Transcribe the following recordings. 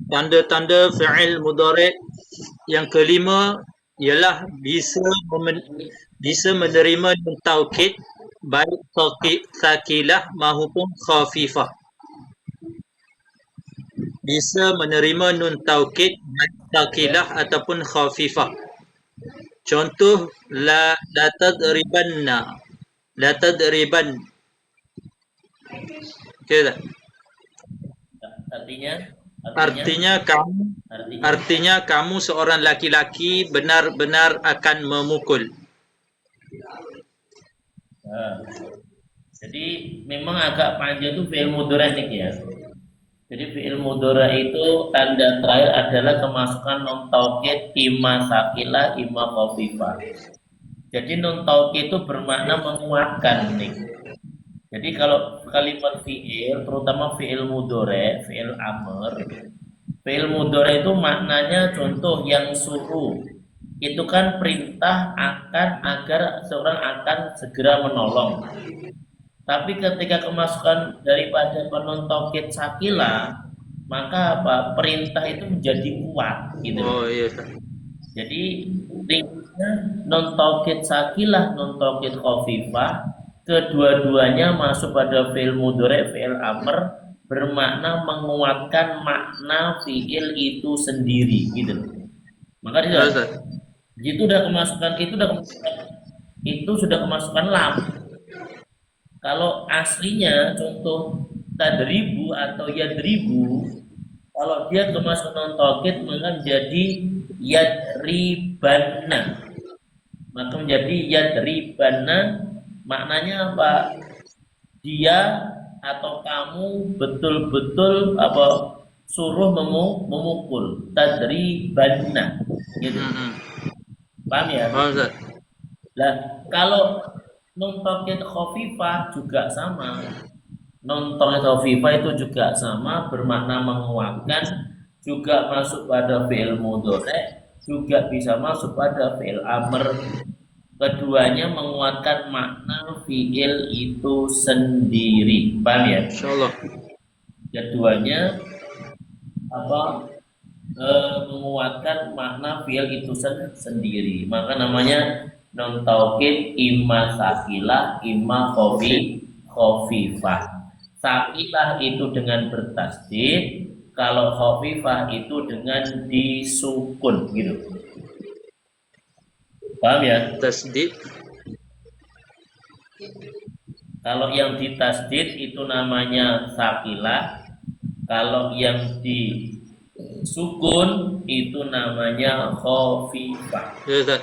Tanda-tanda fi'il mudhari' yang kelima ialah bisa menerima nun taukid baik thaqilah maupun khafifah. Bisa menerima nun taukid baik thaqilah ataupun khafifah. Contoh la tadribanna. La tadriban. Okey tak? Artinya kamu seorang laki-laki benar-benar akan memukul. Jadi memang agak panjang itu fi'il mudhari' nih ya. Jadi fi'il mudhari' itu tanda terakhir adalah kemasukan nun taukid imma sakilah imma khafifah. Jadi nun taukid itu bermakna menguatkan nih. Jadi kalau kalimat fi'il, terutama fi'il mudhari', fi'il amr, fi'il mudhari' itu maknanya contoh yang suruh. Itu kan perintah agar seorang akan segera menolong. Tapi ketika kemasukan daripada penun taukid sakila, maka apa? Perintah itu menjadi kuat gitu. Oh iya. Jadi ringkasnya non taukid sakilah, non taukid khafifah, kedua-duanya masuk pada fi'il mudhari', fi'il amr, bermakna menguatkan makna fi'il itu sendiri gitu. Maka itu sudah kemasukan lam. Kalau aslinya contoh tadribu atau yadribu, kalau dia kemasukan non taukid maka menjadi yadribanna. Maka menjadi yadribanna maknanya apa? Dia atau kamu betul-betul apa suruh memukul tadribanna gitu. Paham ya? Paham, Ustaz. Nah, kalau nun taukid khafifah juga sama. Nun taukid khafifah itu juga sama, bermakna menguatkan, juga masuk pada fi'il mudhari', juga bisa masuk pada fi'il amr. Keduanya menguatkan makna fi'il itu sendiri. Paham ya? Insyaallah. Keduanya menguatkan makna fi'il itu sendiri. Maka namanya non taukid imma sakilah imma khafifah. Sakilah itu dengan bertasdid, kalau khafifah itu dengan disukun gitu. Paham ya? Tasdid. Kalau yang ditasdid itu namanya sakilah, kalau yang disukun itu namanya khafifah. Ya, Ustaz.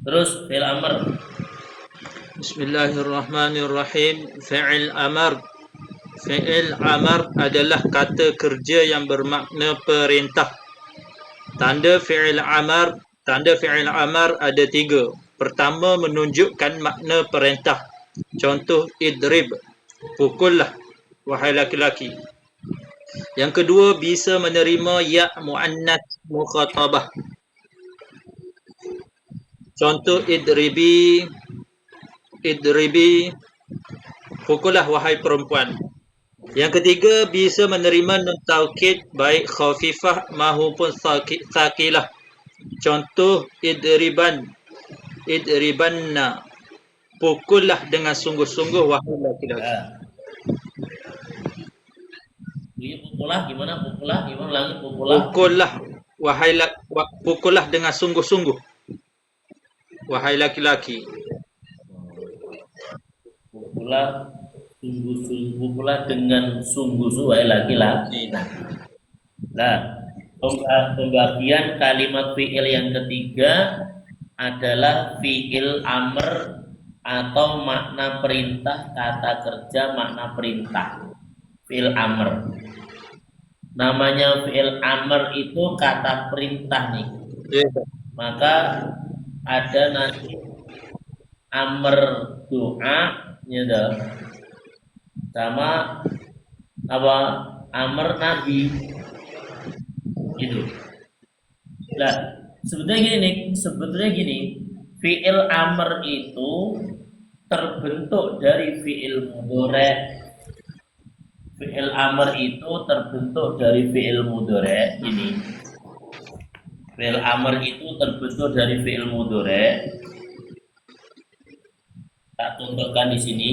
Terus fi'il amr. Bismillahirrahmanirrahim. Fi'il amr. Fi'il amr adalah kata kerja yang bermakna perintah. Tanda fi'il amr ada 3. Pertama, menunjukkan makna perintah. Contoh idrib, pukullah wahai laki-laki. Yang kedua, bisa menerima ya muannats mukhatabah. Contoh idribi, pukullah wahai perempuan. Yang ketiga, bisa menerima nun taukid baik khafifah maupun thaqilah. Contoh idribanna, pukullah dengan sungguh-sungguh wahai laki-laki. Pukullah gimana? Lagi pukullah dengan sungguh-sungguh wahai laki-laki. Pukullah dengan sungguh-sungguh wahai laki-laki. Nah, pembagian kalimat fi'il yang ketiga adalah fi'il amr atau makna perintah, kata kerja makna perintah. Fi'il amr. Namanya fi'il amr itu kata perintah nih. Maka ada nanti amr doa gitu, sama apa amr nabi gitu. Nah, sebetulnya gini, fi'il amr itu terbentuk dari fi'il mudhari. Fi'il amr itu terbentuk dari fi'il mudhari ini. Fi'il amr itu terbentuk dari fi'il mudhari. Tak contohkan di sini.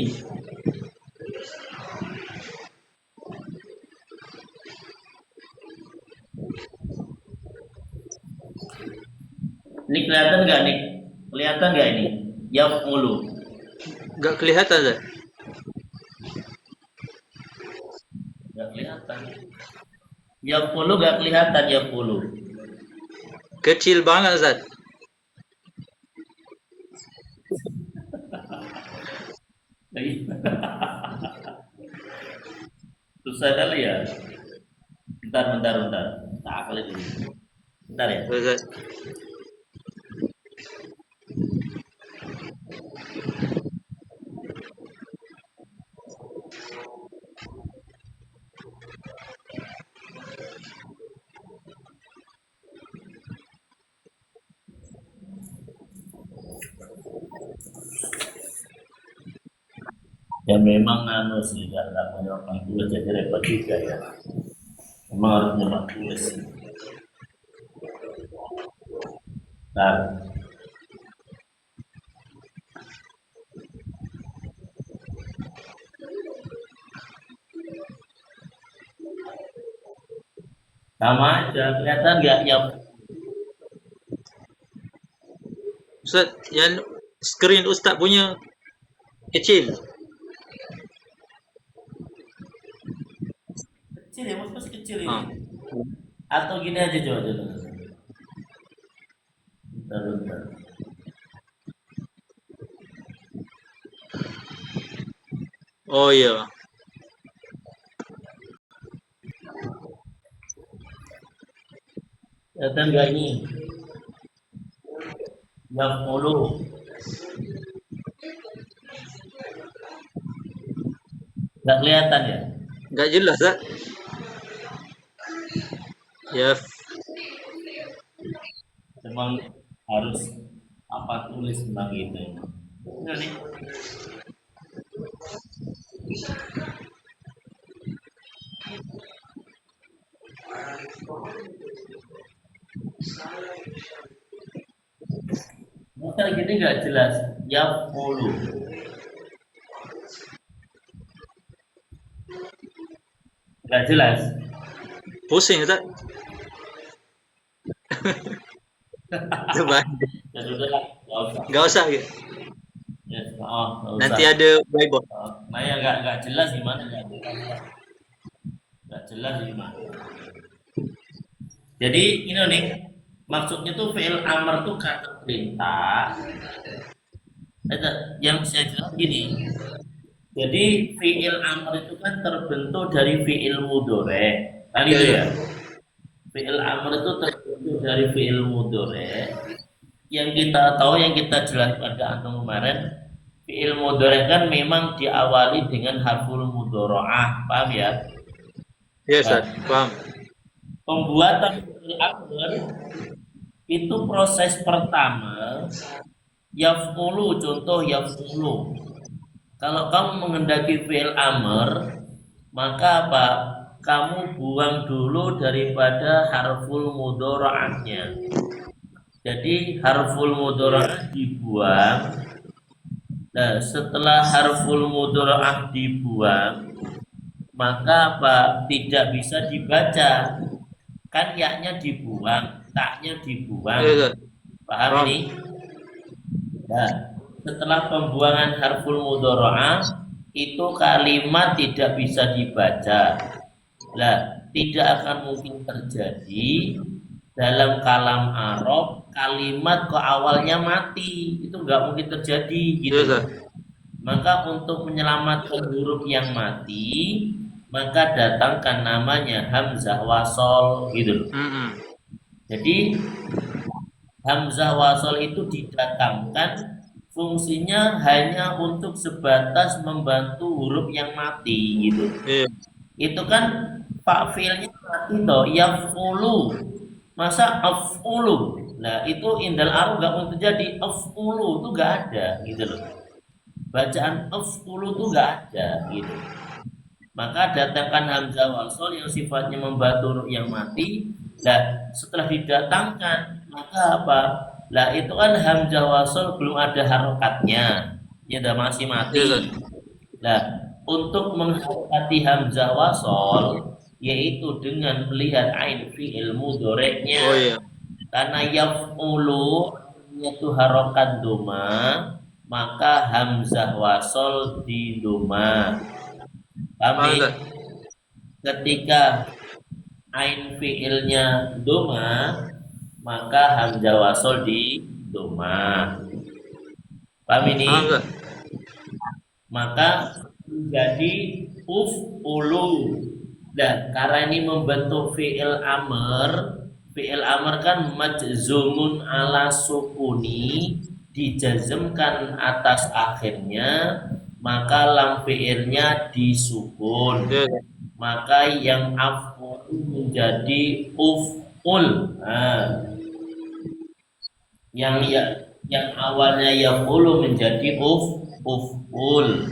Ini kelihatan nggak nih? Kelihatan nggak ini? Yaf'ulu. Nggak kelihatan, Ustaz. Nggak kelihatan. Yaf'ulu nggak kelihatan yaf'ulu. Kecil banget, Ustaz. Susah kali ya. Bentar. Tak kali dulu. Bentar ya. Ustaz. Ya memang anu sih karena menyemak tulis jadi repot juga ya. Memang harus menyemak tulis. Nah, sama aja kelihatan nggak ya? Ustaz, yang screen Ustaz punya kecil. Kecil ya, mas kecil ini. Ah. Atau gini aja coba. Bentar. Oh iya. Kelihatan nggak ini? Yaf'ulu. Nggak kelihatan ya? Nggak jelas, Ustaz. Ya, Memang harus apa tulis tentang itu. Ini nih. Masa gini nggak jelas. Yaf'ulu. Nggak jelas. pusing, Ustaz. Coba. Ya sudah lah, nggak usah. Nggak usah gitu. Ya, nggak usah. Nanti ada whiteboard. Nah ya nggak jelas gimana nggak jelas gimana. Jadi ini nih maksudnya tuh fi'il amr tuh kata perintah. Yang saya jelas gini. Jadi fi'il amr itu kan terbentuk dari fi'il mudhari. Kan itu ya. Fi'il amr itu terbentuk dari fi'il mudhari. Yang kita tahu yang kita jelas pada antum kemarin, fi'il mudhari kan memang diawali dengan harful mudhara'ah, paham ya? Ya, Ustaz. Paham. Pembuatan fi'il amr itu proses pertama yaf'ulu, contoh yaf'ulu. Kalau kamu mengendaki fi'il amr, maka apa? Kamu buang dulu daripada harful mudhara'ahnya. Jadi harful mudhara'ah dibuang. Nah, setelah harful mudhara'ah dibuang, maka apa? Tidak bisa dibaca. Kan yaknya dibuang, taknya dibuang. Ya, Ustaz. Paham Paham. ini? Nah, setelah pembuangan harful mudhara'ah itu kalimat tidak bisa dibaca. Nah, tidak akan mungkin terjadi dalam kalam Arab kalimat kok awalnya mati, itu nggak mungkin terjadi gitu. Ya, Ustaz. Maka untuk menyelamatkan huruf yang mati, maka datangkan namanya hamzah wasol gitu. Jadi hamzah wasol itu didatangkan fungsinya hanya untuk sebatas membantu huruf yang mati gitu. Iya. Itu kan fa'ilnya mati toh, yaf'ulu. Masa af'ulu? Nah, itu indal arab enggak mungkin terjadi. Af'ulu itu enggak ada gitu loh. Bacaan af'ulu tuh nggak ada gitu. Maka datangkan hamzah wasol yang sifatnya membantu yang mati. Nah, setelah didatangkan, maka apa? Lah itu kan hamzah wasol belum ada harokatnya, ya udah masih Ya, Ustaz. mati. Nah, untuk mengharokati hamzah wasol, yaitu dengan melihat ain fi'il Oh mudhoreknya, iya. karena yaf'ulu itu harokat doma, maka hamzah wasol di doma. Paham, Kami Ustaz? ketika ain fiilnya doma, maka hamzah wasol di doma. Paham ini? Paham, Ustaz? Maka menjadi uf'ulu. Dan karena ini membentuk fi'il amr kan majzumun ala sukuni, dijazmkan atas akhirnya, maka lam fi'ilnya disukun. Ya, Ustaz. Maka yang af'ul menjadi uf'ul. Nah, yang yang awalnya yaf'ulu menjadi uf'ul.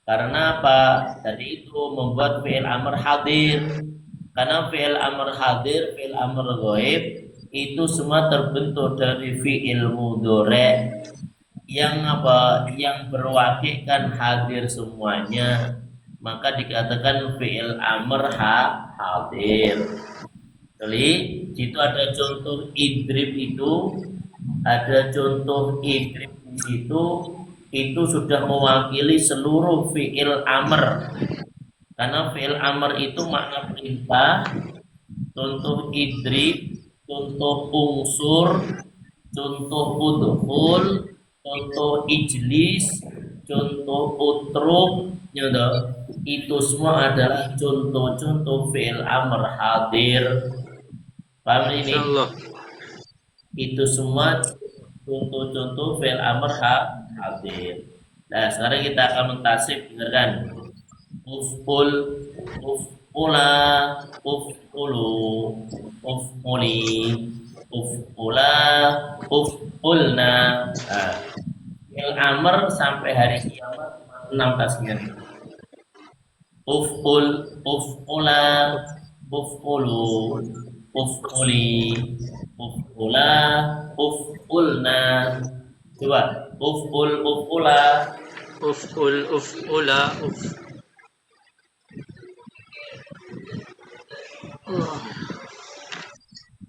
Karena apa? Tadi itu membuat fi'il amr hadir. Karena fi'il amr hadir, fi'il amr ghaib itu semua terbentuk dari fi'il mudhari yang apa? Yang berwakilkan hadir semuanya. Maka dikatakan fi'il amr hadir. Jadi, situ ada contoh idrib itu, ada contoh idrib di situ, itu sudah mewakili seluruh fi'il amr. Karena fi'il amr itu makna perintah, contoh idrib, contoh unsur, contoh udhul, contoh ijlis, contoh utruk, ya toh. Itu semua adalah contoh-contoh fi'il amr hadir. Paham ini? Insyaallah. Itu semua contoh-contoh fi'il amr hadir. Nah, sekarang kita akan mentasib, dengarkan. Uf'ul, uf'ula, uf'ulu, uf'uli, uf'ula, uf'ulna. Nah, fi'il amr sampai hari kiamat 6 tasnya. Uf'ul, uf'ula, uf'ulu, uf'uli, uf'ula, uf'ulna. Coba uf'ul, uf'ula, Uf'ula.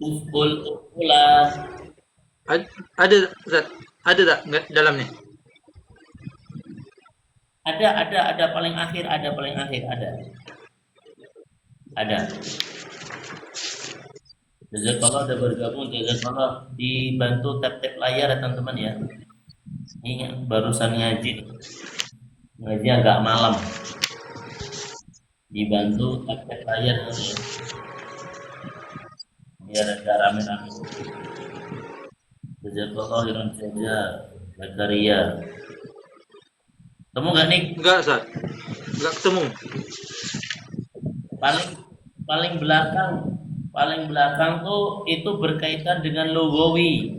uf'ul, uf'ula. Ada, Ustaz. Ada tak nggak dalamnya? Ada paling akhir, ada. Ada. Jazakallah udah bergabung, jazakallah, dibantu tap-tap layar ya teman-teman ya. Ini barusan ngaji agak malam. Dibantu tap-tap layar ya. Biar ada rame-rame. Jazakallah khairan jaza, Zakaria. Temu nggak nih? Enggak, Ustaz. Enggak ketemu. Paling belakang tuh itu berkaitan dengan lugawi.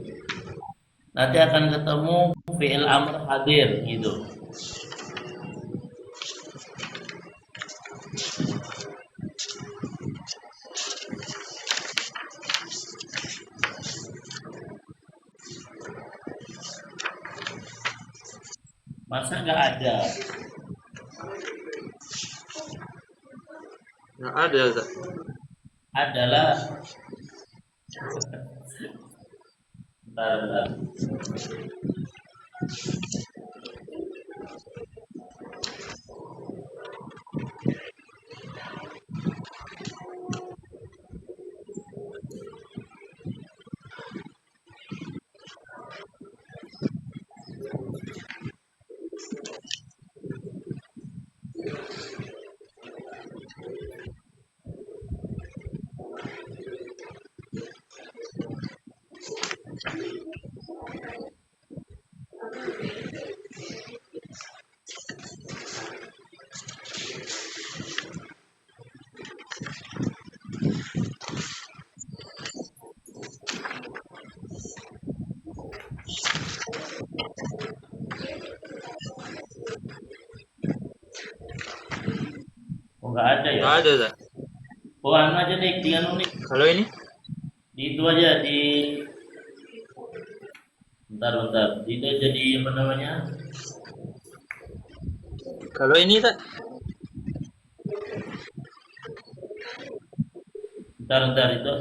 Nanti akan ketemu fi'il amr hadir gitu. Masa nggak ada? Enggak ada, Ustaz. Adalah bentar. Oh, nggak ada ya? Nggak ada, Ustaz. Oh, anu aja nih, di anu nih. Kalau ini? Di itu aja, di... Bentar. Di itu aja, di apa namanya? Kalau ini, Ustaz? Bentar, itu.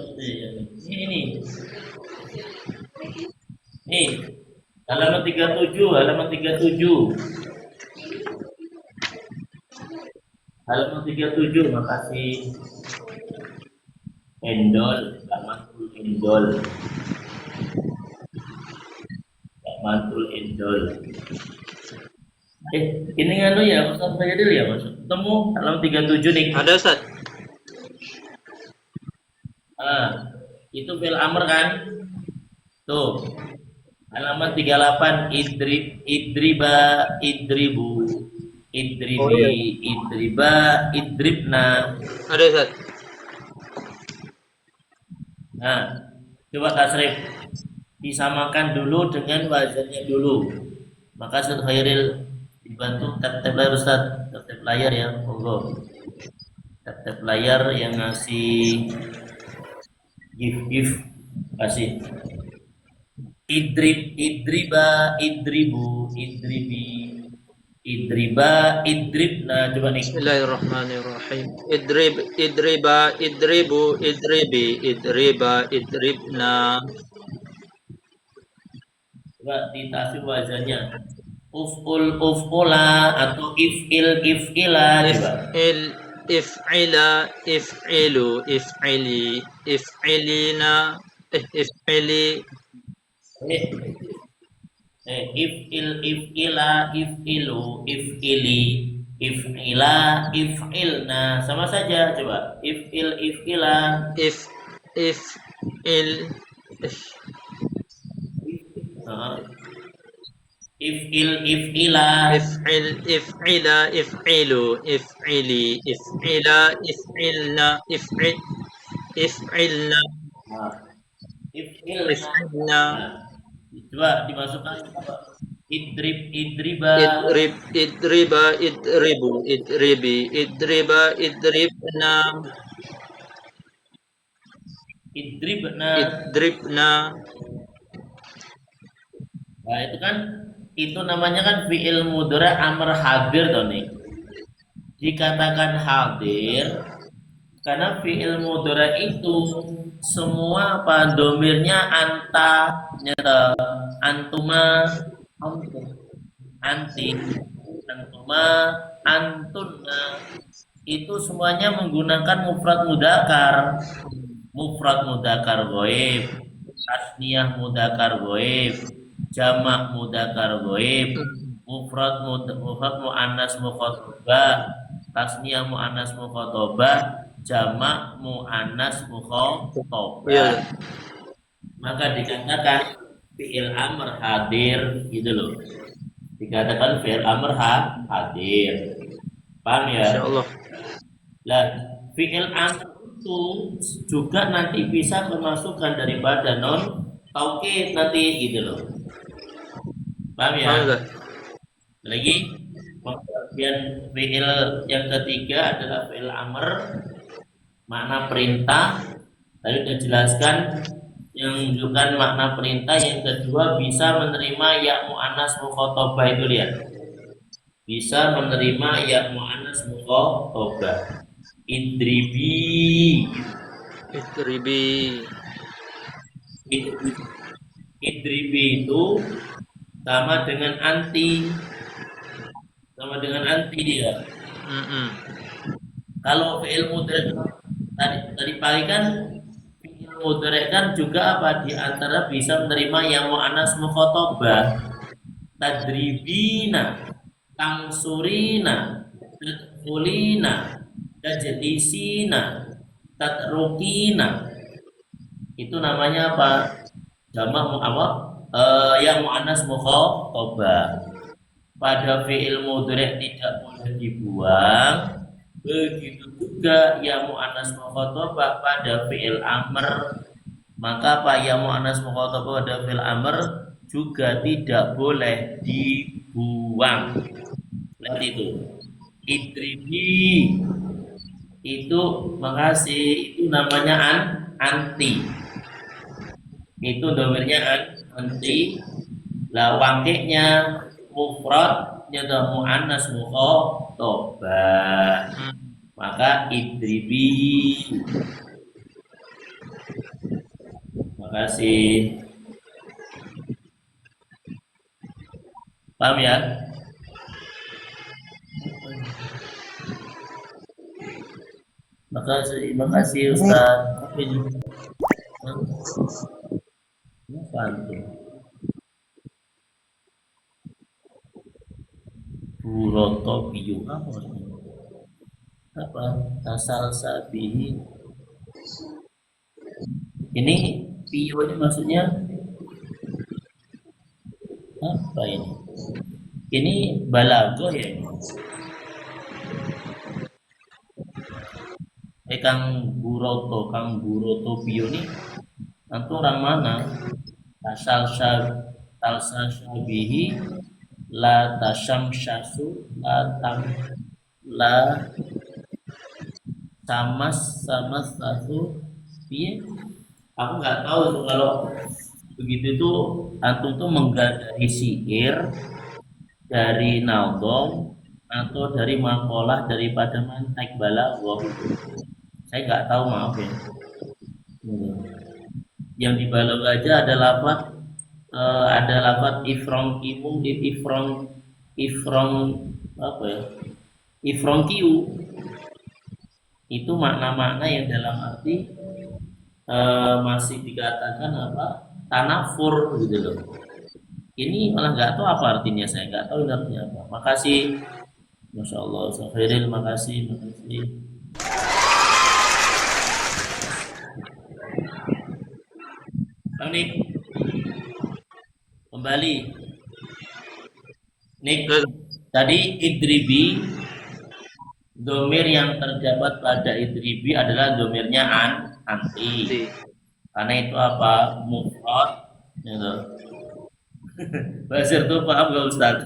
Ini. Nih, halaman 37, halaman 37. Halaman 37, makasih. Endol, Kak Mantul Endol. Kak Mantul Endol. Ini anu ya, Ustaz Fadil ya, Mas. Ketemu halaman 37 nih. Ada, Ustaz. Ah, itu fil amr kan? Tuh. Halaman 38, idriba, idribu, Oh iya. idriba, idribna. Ada, Ustaz. Nah, coba tasrif. Disamakan dulu dengan wazannya dulu. Maka Ustaz Khairil dibantu tab layar Ustaz, tab layar ya, monggo. Tab layar yang ngasih gift kasih. Idriba, idribu, idribna. Coba nih. Bismillahirrahmanirrahim. Idriba, idribu, idriba, idribna. Coba ditasih wazannya. Uf'ula atau if'ila. Coba. If'ila, if'ilu, if'ili, if'ilina, if'ili. If'ila, if'ilu, if'ili, if'ila, if'ilna. Sama saja, coba. If'ila. If'il, If'ila. if'ila, if'ilu, if'ili, if'ila, if'ilna, if'ilna, If'ilna. Coba dimasukkan. Idriba. idriba, idribu, idriba, idribna, idribna. Nah, itu namanya kan fi'il mudhari amr hadir toh nih. Dikatakan hadir karena fi'il mudhari itu semua apa domirnya anta, antuma, anti, antuma, antunna, itu semuanya menggunakan mufrad mudakar goib, tasniyah mudakar goib, jamak mudakar goib, mufrad muannas mukhatabah, tasniyah muannas mukhatabah, jamak muannas mukhatabah. Iya. Maka dikatakan fi'il amr hadir gitu loh. Dikatakan fi'il amr hadir. Paham ya? Insyaallah. Lah, fi'il amr itu juga nanti bisa kemasukan daripada non taukid nanti gitu loh. Paham ya? Paham, Ustaz? Lagi kemudian fi'il yang ketiga adalah fi'il amr makna perintah. Tadi sudah jelaskan yang menunjukkan makna perintah. Yang kedua bisa menerima ya muannas mukhatabah itu lihat. Bisa menerima ya muannas mukhatabah. Idribi. Idribi itu sama dengan anti. Dia. Kalau fi'il mudhari tadi pagi kan fi'il mudhari kan juga apa di antara bisa menerima yang muannas mukhatabah. Tadribina, tangsurina, tadkhulina, tajlisina, tatrukina. Itu namanya apa? Jamak yang muannas mukhatabah. Pada fi'il mudhari tidak boleh dibuang. Begitu juga yang muannas mukhatabah pada fi'il amr. Maka apa yang muannas mukhatabah pada fi'il amr juga tidak boleh dibuang. Lihat itu. Idribi. Itu makasih, itu namanya anti. Itu domirnya anti. Lah wakilnya mufrad nyata muannas mukhatabah. Hmm. Maka idribi. Makasih. Paham ya? Makasih Ustaz. Apa ini? Apa itu? Buroto biyu apa maksudnya? Apa? Asal sabihi. Ini piyu ini maksudnya apa ini? Ini balago ya ini. Kang Buroto Piyo ini nanti orang mana? Asal talsa syabihi la tasam syasu la tam la samas satu piye? Aku nggak tahu itu kalau begitu itu antum tuh menggadai syair dari Naudom atau dari makalah daripada mantek balaghah. Saya nggak tahu, maaf ya. Yang di balaghah aja ada lafaz ifrong apa ya? Ifrongkiu itu makna-makna yang dalam arti masih dikatakan apa? Tanafur gitu loh. Ini malah nggak tahu apa artinya, saya nggak tahu artinya apa. Makasih, masya Allah, Safiril, makasih. Bang Nik, kembali. Nik, tadi idribi, domir yang terdapat pada idribi adalah domirnya anti. Karena itu apa? Mufrad. Gitu. Basir tuh paham gak Ustaz?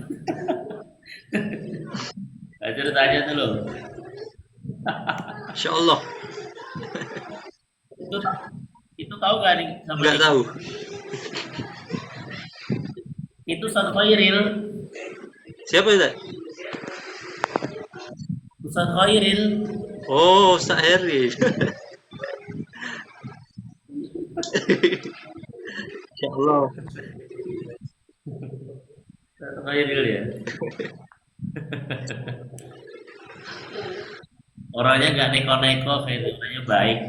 Basir tanya tuh loh. Insya Allah. Itu tahu gak nih? Nggak tahu. Itu Ustaz Khairil. Siapa itu? Ustaz Khairil. Oh, Ustaz Heri. Insya Allah. Ustaz Khairil ya. Orangnya nggak neko-neko, orangnya baik.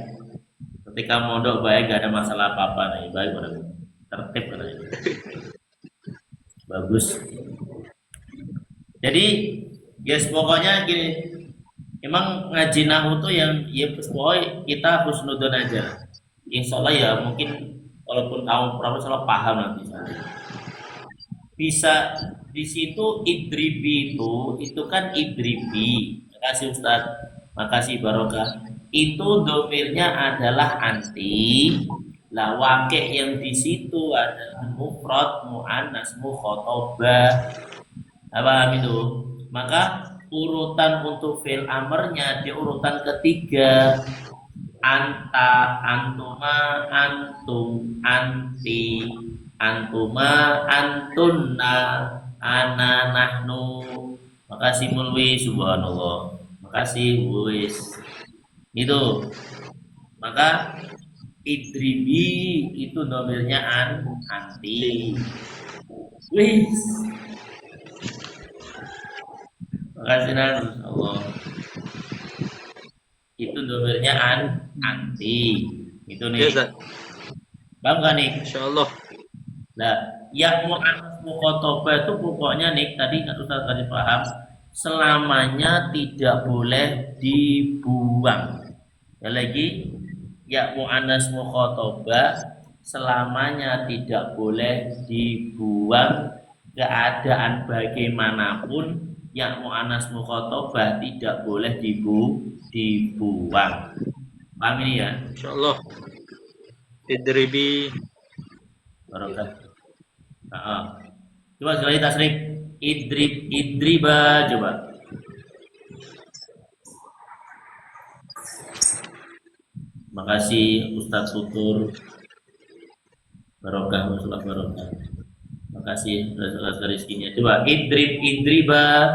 Ketika mondok baik, gak ada masalah apa-apa, nih baik orangnya, tertib orangnya. Bagus. Jadi, guys, pokoknya gini, emang ngaji nahu tuh yang ya pokoknya kita husnudon aja. Insya Allah ya mungkin walaupun kamu pernah salah paham nanti. Bisa di situ idribi itu kan idribi. Makasih Ustaz, makasih Barokah. Itu domirnya adalah anti. Lah wakil yang di situ adalah mufrad, muannas, mukhatabah. Apa itu? Maka urutan untuk fi'il amarnya di urutan ketiga. Anta, antuma, antum, anti, antuma, antunna, ana, nahnu. Makasih Mulwi, subhanallah. Makasih Wis. Itu. Maka idribi itu domirnya anti. Wis. Makasih Allah. Itu domirnya anti. Itu nih. Ya, Paham gak nih? Insya Allah. Nah, yang mu'annas mukhatabah itu pokoknya nih tadi Ustaz tadi paham, selamanya tidak boleh dibuang. Ya lagi, ya mu'annas mukhatabah selamanya tidak boleh dibuang, keadaan bagaimanapun yang mu'annas mukhatabah tidak boleh dibuang. Paham ini ya? Insya Allah. Idribi. Barokah. Coba sekali tasrik. Idriba coba. Makasih Ustadz Tutur. Barokah, masalah barokah. Makasih atas rezekinya. Coba idriba.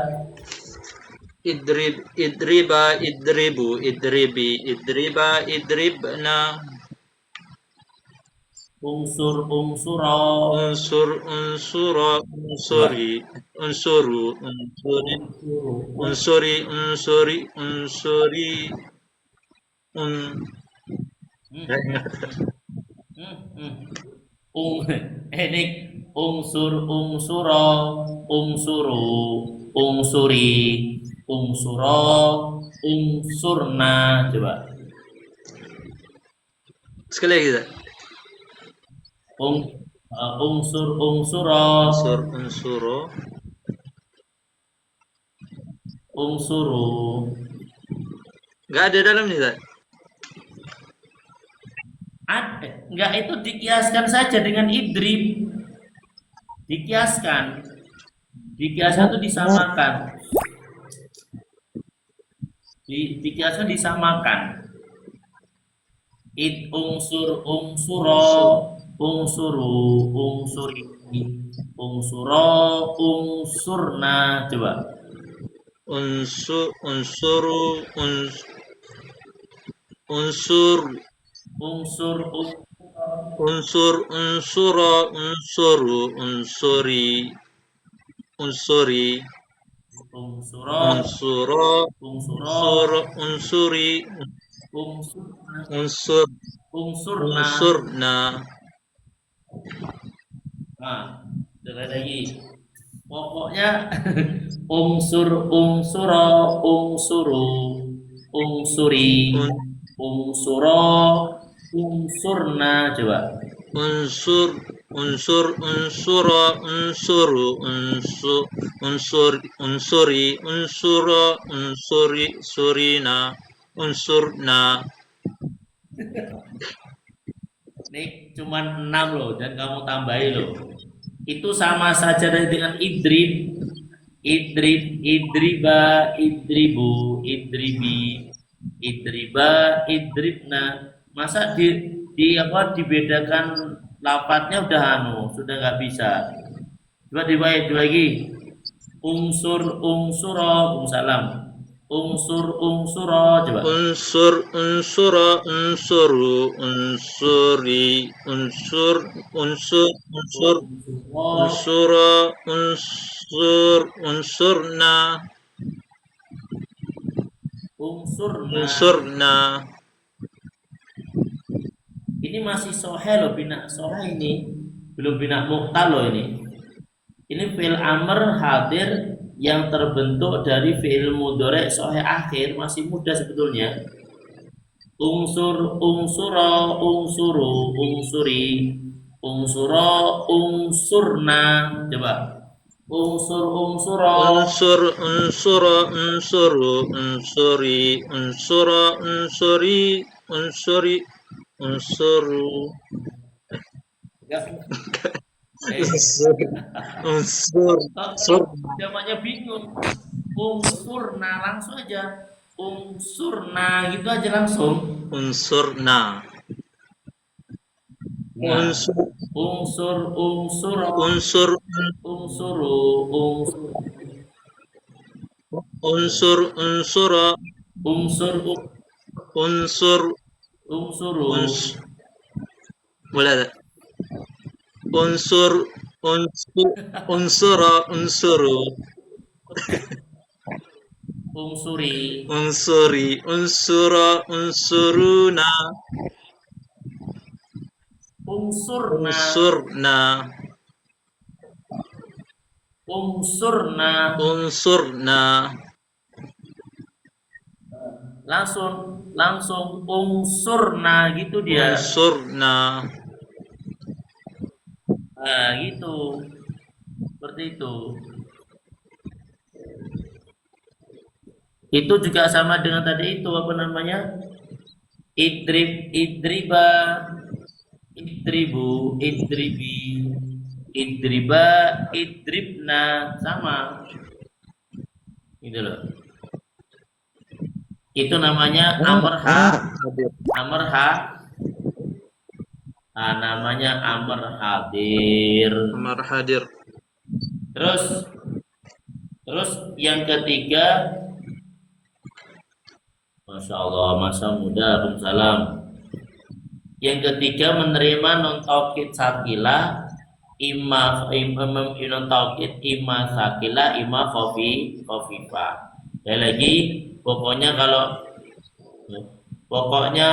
idriba, idribu, idribi, idriba, idribna, Unsura. unsura, Coba. unsuri, Unsuru. unsuri, unsuri, un, Hmm, hmm. Ung, ini unsuro, unsuru, unsuri, unsuro, unsurna. Coba. sekali lagi tak? Ung, unsuro, Unsuro, unsuru. nggak ada dalam nih tak? Enggak, itu dikiaskan saja dengan idrib. Dikiaskan. Dikiaskan itu disamakan. Dikiaskan disamakan. Unsuro, unsuru, unsuri, unsuro, unsurna. Coba. Unsuru, unsur, Unsur, unsura, unsuru, unsuri, unsuro, unsuro, unsuro, unsuri, unsurna, unsurna. unsurna, Nah, sekali lagi. Pokoknya unsuro, unsuru, unsuri, unsuro, unsurna. Coba. unsura, unsuru, unsuri, unsura, surina, unsurna. Ini cuma 6 loh, dan kamu tambahi loh. Itu sama saja dengan idrib, idriba, idribu, idribi, idriba, idribna. Masa di apa dibedakan lafadznya udah sudah nggak bisa. Coba dibaik lagi. Unsuro, salam. Unsuro, coba. Unsura, unsuru, unsuri, unsura, unsurna, unsurna. Ini masih sohe loh, bina sohe ini. Belum bina mu'tal loh ini. Ini fi'il amr hadir yang terbentuk dari fi'il mudhari sohe akhir, masih mudah sebetulnya. Unsuro, unsuru, unsuri, unsuro, unsurna. Coba. Unsuro, Unsura, unsuru, unsuri, unsura, unsuri, unsuru. Unsur, Jamannya bingung. Unsurna langsung aja. Unsurna gitu aja langsung. unsurna. Nah, Unsur, unsuro, unsur, unsuru, unsura, unsur, unsur, unsuru, boleh tak? Unsura, unsuru, unsuri, unsuri, unsura, unsuruna, unsurna, unsurna, unsurna. unsurna, Langsung unsurna gitu dia. unsurna. Nah, gitu. Seperti itu. Itu juga sama dengan tadi itu apa namanya? Idriba, idribu, idribi, idriba, idribna, sama. Gitu loh. Itu namanya amrha. Hadir. Amrha. Namanya amr hadir. Amar hadir. Terus terus yang ketiga, Masya Allah, masa muda, Waalaikumsalam. Yang ketiga menerima non taukid sakila, non taukid ima sakila, ima khofifa. Ya lagi, pokoknya kalau pokoknya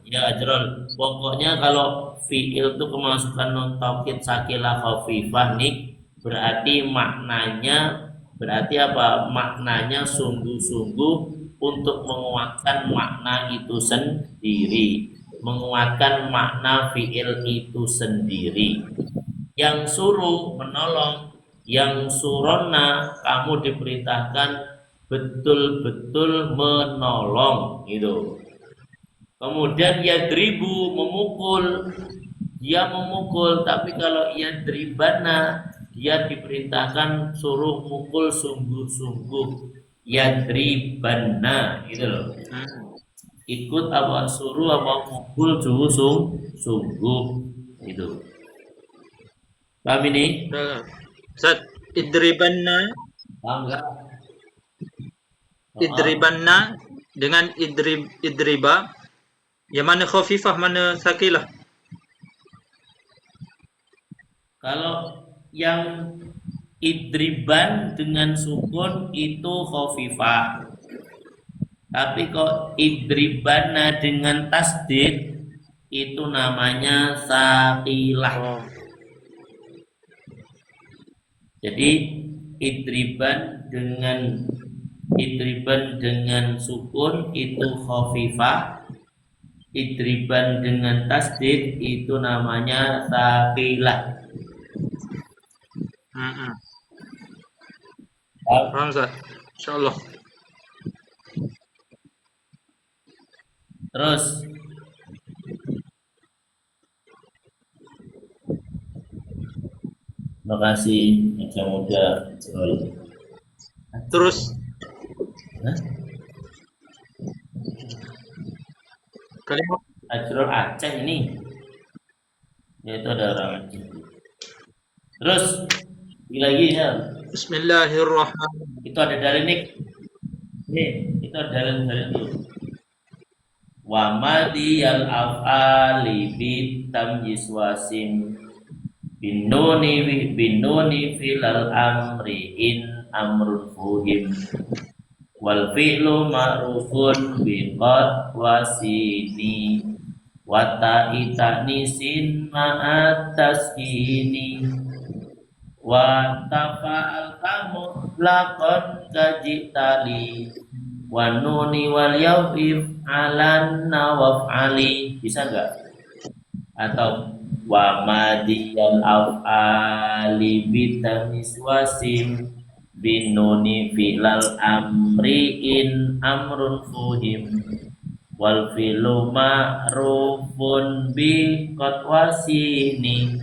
ya Ajrol, pokoknya kalau fiil itu kemasukan non taukid sakila khafifah nih, berarti apa? Maknanya sungguh-sungguh untuk menguatkan makna itu sendiri, menguatkan makna fiil itu sendiri. Yang suruh menolong, yang surona kamu diperintahkan betul-betul menolong gitu. Kemudian yadribu memukul, dia memukul, tapi kalau yadribana dia diperintahkan suruh mukul sungguh-sungguh. Yadribana gitu loh. Ikut apa suruh apa mukul sungguh itu. Paham ini? Ustaz, idribanna, Paham enggak? idribanna dengan idriba, yang mana khafifah, mana sakilah? Kalau yang idriban dengan sukun itu khafifah. Tapi kok idribana dengan tasdid itu namanya sakilah. Oh. Jadi idriban dengan sukun itu khafifah. Idriban dengan tasdid itu namanya sakilah. Paham Ustaz? Insyaallah. Terus terima kasih Aja Muda. Terus kalimat Ajrul Aceh ini, yaitu ada orang Aceh. Terus lagi ya, Bismillahirrahmanirrahim. itu ada dalil nih. Itu ada dalil dulu. Wa madiyal af'ali bitamyiz wasim binuni filal amri in amrun fuhim wal fi'lu ma'rufun biqad wasini wa ta'itanisin ma'at taskini wa tafa'al kamu lakon kajitali wa nuni wal yawif alan nawaf ali. Bisa enggak? Atau wa madiyal af'ali bitamis wasim binuni filal amri in amrun fuhim wal filu ma'rufun bi qad wasini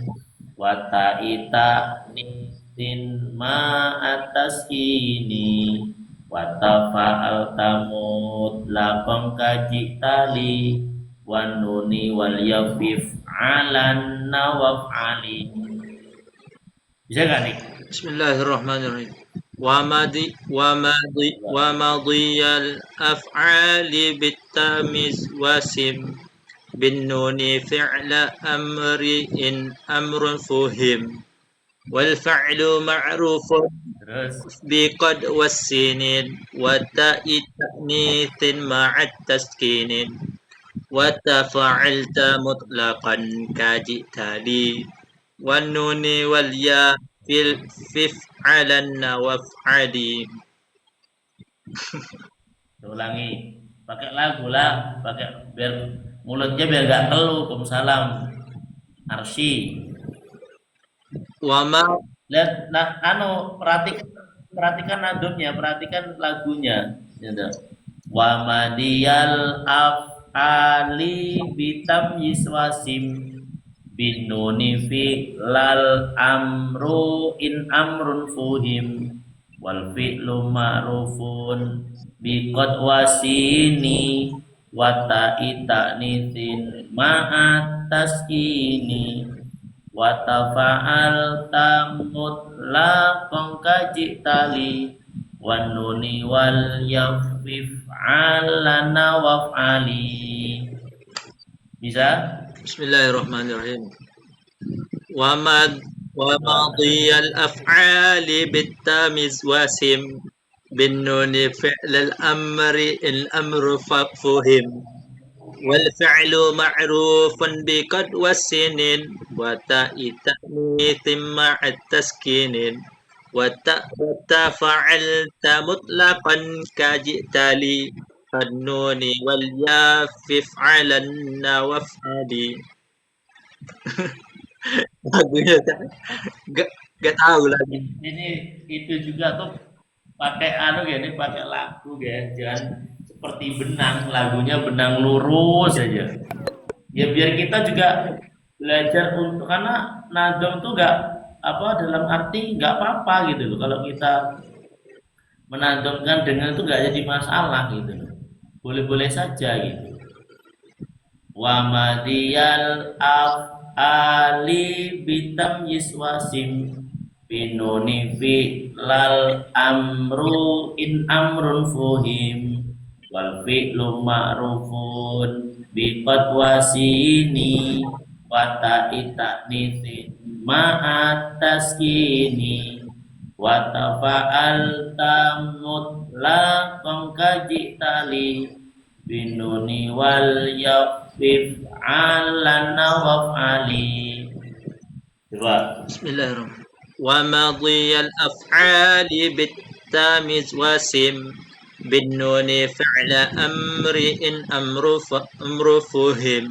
wa ta'ita nisin ma atas ini wa tafa'al tamut lapang kaji tali wa nuni wal yafif alan nawaf ali. Bisa gak nih? Bismillahirrahmanirrahim. Wa madiyal af'ali bitamiz wasim bin nuni fi'la amri in amrun fuhim wal fa'lu ma'rufun Terus biqad wassinin wa ta'i ta'nithin ma'at taskinin wa tafa'alta mutlaqan kajitali wan nuni wal ya fil fif'alan waf'ali. ulangi, pakai lagu lah, pakai biar mulutnya biar gak keluh. Waalaikumsalam. Arsy. Wa ma Lihat, nah, perhatikan nadumnya, perhatikan lagunya. Gitu. Wa madiyal af'ali bitam yiswasim binuni fi lal amru in amrun fuhim wal fi'lu ma'rufun biqad wasini wata itanisin ma'at taskini wata fa'al tamut la kongkaji tali wanuni wal yafif alana waf'ali. Bisa? Bismillahirrahmanirrahim. وماضي الأفعال بالتامز واسم بالنون فعل الأمر فهم والفعل معروف بقد والسنين وتاء تأنيث مع التسكين وتاء فعلت مطلقا كجئت لي النون والياء فعلن وافعلي. Lagunya gak tahu lagi. Ini itu juga tuh pakai anu ya, ini pakai lagu ya, jangan seperti benang, lagunya benang lurus aja. Ya biar kita juga belajar untuk, karena nadom tuh nggak apa, dalam arti nggak apa-apa gitu loh. Kalau kita menadomkan dengan itu nggak jadi masalah gitu loh. Boleh-boleh saja gitu. Wa madiyal ali bitam yiswasim binuni fi lal amru in amrun fuhim wal fi'lu ma'rufun biqad wasini wa ta'ita nisi ma'at taskini wa tafa'al tamut la kongkaji tali binuni wal yafif alana waf'ali. Coba. Bismillahirrahmanirrahim. وماضي الأفعال بالتامز واسم بالنون فعل أمر إن أمر فهم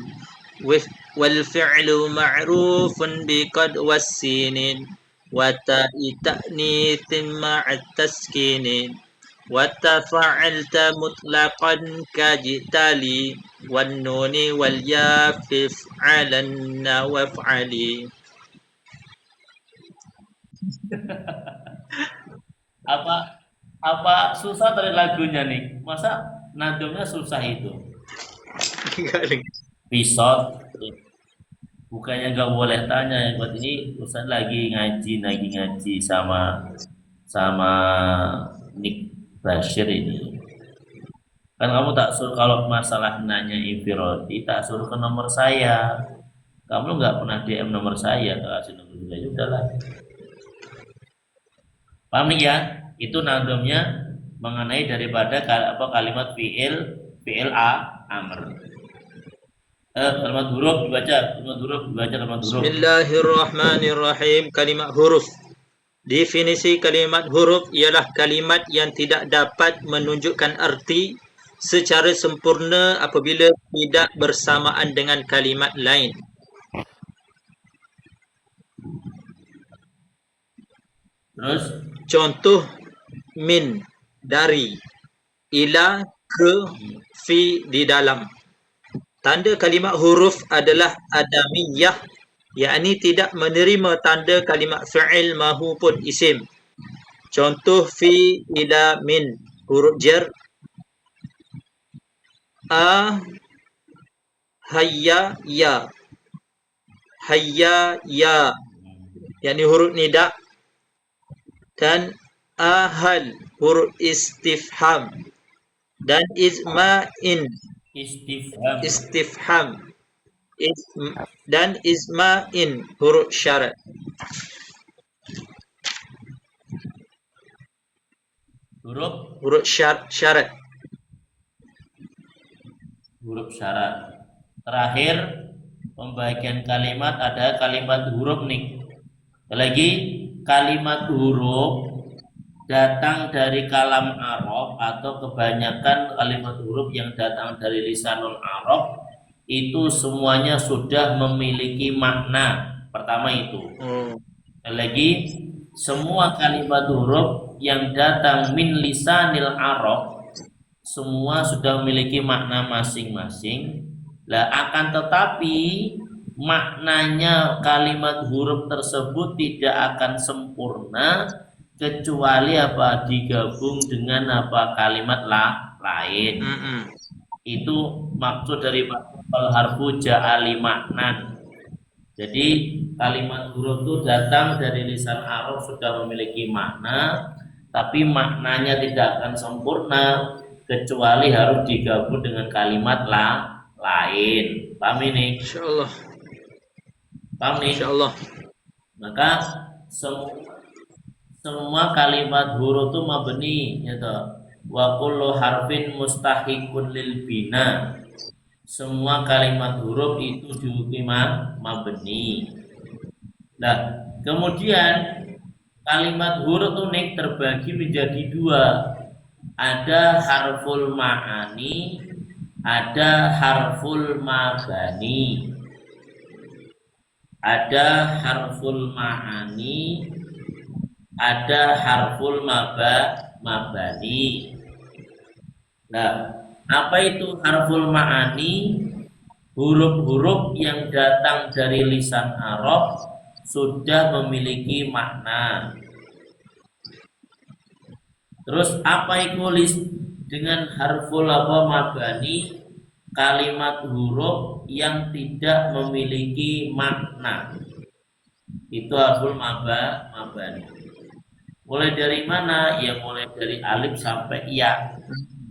والفعل معروف بقد والسين وتاء تأنيث مع التسكين وتفعلت مطلقا كجئت لي والنون والياء فعلن وافعلي. Apa susah dari lagunya nih? Masa nadomnya susah itu? Pisot. Bukannya nggak boleh tanya, buat ini Ustaz lagi ngaji sama Nick Bashir ini. Kan kamu tak suruh, kalau masalah nanya infiroti tak suruh ke nomor saya. Kamu nggak pernah DM nomor saya, kasih nomor juga, ya udahlah. Paham ya? Itu nadomnya mengenai daripada kalimat fi'il amr. Kalimat huruf dibaca, kalimat huruf. Bismillahirrahmanirrahim. Kalimat huruf. Definisi kalimat huruf ialah kalimat yang tidak dapat menunjukkan arti secara sempurna apabila tidak bersamaan dengan kalimat lain. Terus contoh min, dari, ila, ke, fi, di dalam. Tanda kalimat huruf adalah adamiyah, yakni tidak menerima tanda kalimat fi'il mahupun isim. Contoh fi, ila, min, huruf jar. A, hayya, ya. Hayya, ya, yakni huruf nida. Dan ahal, huruf istifham. Dan isma'in, istifham. Dan isma'in, huruf syarat. Huruf syarat. Huruf syarat. Terakhir pembagian kalimat ada kalimat huruf nih. Lagi kalimat huruf datang dari kalam Arab atau kebanyakan kalimat huruf yang datang dari lisanul Arab itu semuanya sudah memiliki makna. Pertama itu. Lagi semua kalimat huruf yang datang min lisanil Arab semua sudah memiliki makna masing-masing. Lah akan tetapi maknanya kalimat huruf tersebut tidak akan sempurna kecuali apa digabung dengan apa kalimat lain. Itu maksud dari wal harfu ja'ali maknan. Jadi kalimat huruf itu datang dari lisan Arab sudah memiliki makna, tapi maknanya tidak akan sempurna kecuali harus digabung dengan kalimat lain. Paham ini? Insyaallah. Paham nih? Insyaallah. Maka semua kalimat huruf itu mabni gitu. Wa kullu harfin mustahiqun lil bina. Semua kalimat huruf itu dihukumi mabni. Nah, kemudian kalimat huruf itu terbagi menjadi dua. Ada harful ma'ani, ada harful mabani. Ada harful ma'ani, ada harful mabani. Nah, apa itu harful ma'ani? Huruf-huruf yang datang dari lisan Arab sudah memiliki makna. Terus apa itu dengan harful mabani? Kalimat huruf yang tidak memiliki makna. Itu harful mabani. Mulai dari mana? Ya mulai dari alif sampai ya.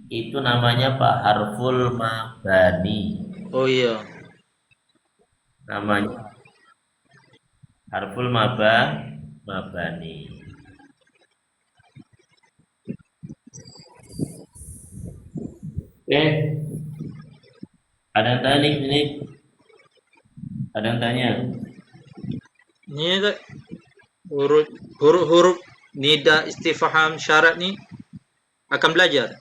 Itu namanya Pak harful mabani. Oh iya. Namanya harful mabani. Oke. Ada yang tanya ini? Ada yang tanya? Ini tak huruf-huruf nida istifham syarat ni akan belajar.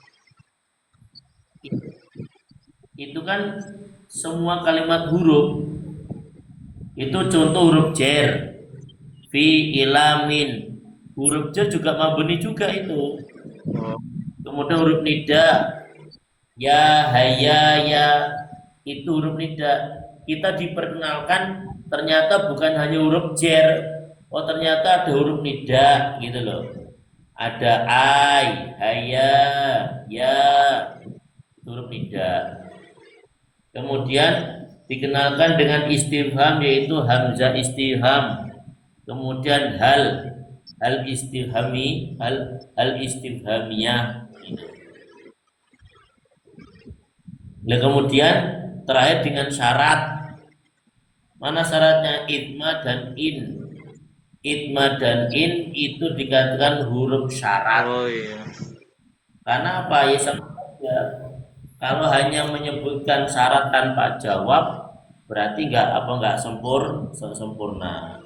Itu kan semua kalimat huruf itu contoh huruf jar, fi, ila, min. Huruf jar juga mabni juga itu. Kemudian huruf nida, ya, haya, ya, itu huruf nida. Kita diperkenalkan ternyata bukan hanya huruf jar. Oh ternyata ada huruf nida gitu loh. Ada ai, haya, ya, huruf nida. Kemudian dikenalkan dengan istifham yaitu hamzah istifham. Kemudian hal istifhami, hal istifhamiyah. Nah, kemudian terakhir dengan syarat. Mana syaratnya? Idma dan in. Idma dan in itu dikatakan huruf syarat. Oh iya. Karena apa? Ya sama saja. Kalau hanya menyebutkan syarat tanpa jawab, berarti nggak sempurna.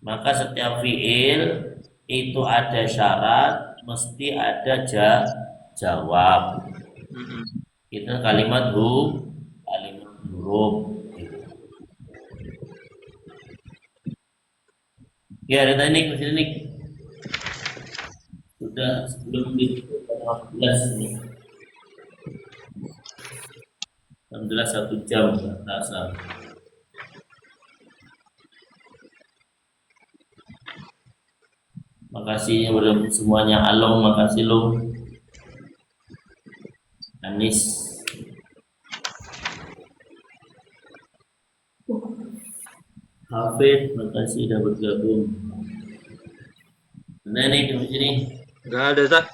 Maka setiap fiil itu ada syarat, mesti ada jawab. Itu kalimat huruf. Ya, ada tanya nih, sudah sebelum di 15 nih. Alhamdulillah 1 jam rasa. Makasih kepada semuanya. Along, makasih lo. Anis. Hafid, makasih sudah bergabung. Nah nih di sini. Enggak ada tak.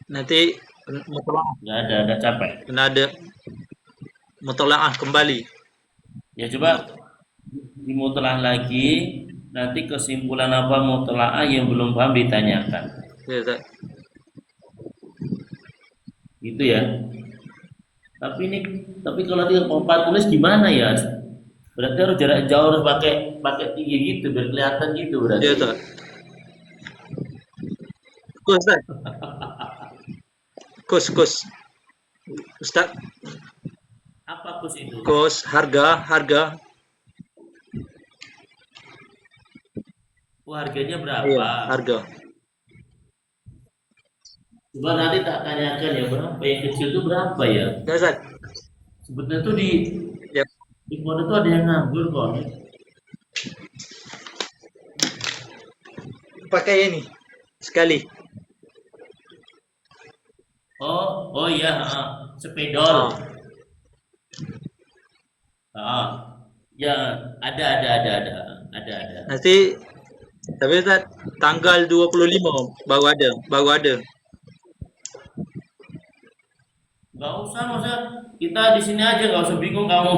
Nanti Nggak ada capek. kena ada mutalaah kembali. Ya coba dimutalaah lagi. Nanti kesimpulan apa mutalaah yang belum paham ditanyakan. Ya tak. Gitu ya. Tapi kalau dia pompa tulis gimana ya? Berarti harus jarak jauh, harus pakai tinggi gitu biar kelihatan gitu berarti. Ya tak. Kus. Ustaz. Apa kus itu? Kus harga. Oh, harganya berapa? Iya, harga. Coba nanti tak tanyakan ya berapa yang kecil itu berapa ya? Ya Ustaz. Sebetulnya tuh di pondok tuh ada yang nganggur kok. Pakai ini. sekali. Oh iya, sepedol. Ah, Ya, ada. nanti tapi Ustaz, tanggal 25 baru ada. Nggak usah, kita di sini aja, nggak usah bingung kamu.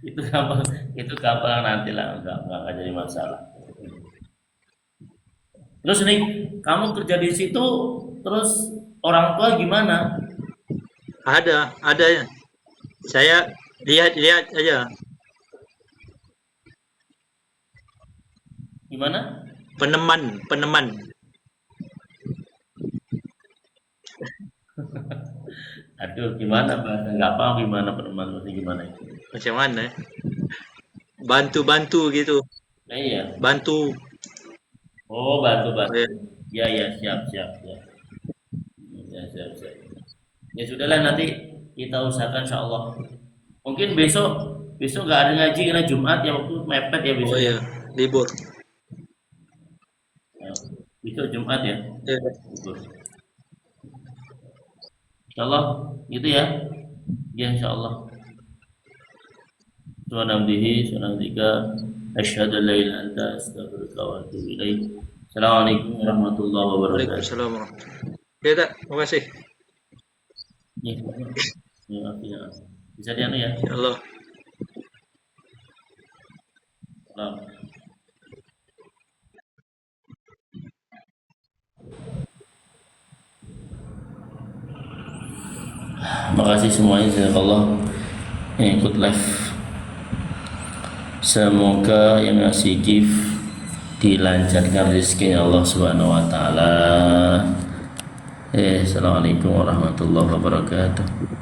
itu gampang, itu gampang nanti lah, nggak jadi masalah. Terus nih, kamu kerja di situ, terus orang tua gimana? Ada ya. Saya lihat aja Gimana? peneman. Aduh, gimana bahasa? Nggak paham gimana peneman maksudnya gimana itu? Macam mana? Bantu-bantu gitu. Iya. Bantu. Oh, bantu. Ya, Ya, siap. Ya, siap. Ya sudahlah, nanti kita usahakan insya Allah. Mungkin besok nggak ada ngaji karena Jumat ya, waktu mepet ya oh besok ya. ya, libur. Ya, besok Jumat ya. Ya, Libur. Insya Allah gitu ya. Ya insya Allah. Subhanallah, asyhadu an la ilaha illa anta, astaghfiruka wa atubu ilaik. Assalamualaikum warahmatullahi wabarakatuh. Waalaikumsalam warahmatullahi. Ya, tak. Terima kasih. Ya. Bisa dianu ya. Ya Allah. Salam. Makasih semuanya, jazakallah yang ikut live. Semoga yang ngasih gift dilancarkan rezekinya Allah Subhanahu wa taala. Assalamualaikum warahmatullahi wabarakatuh.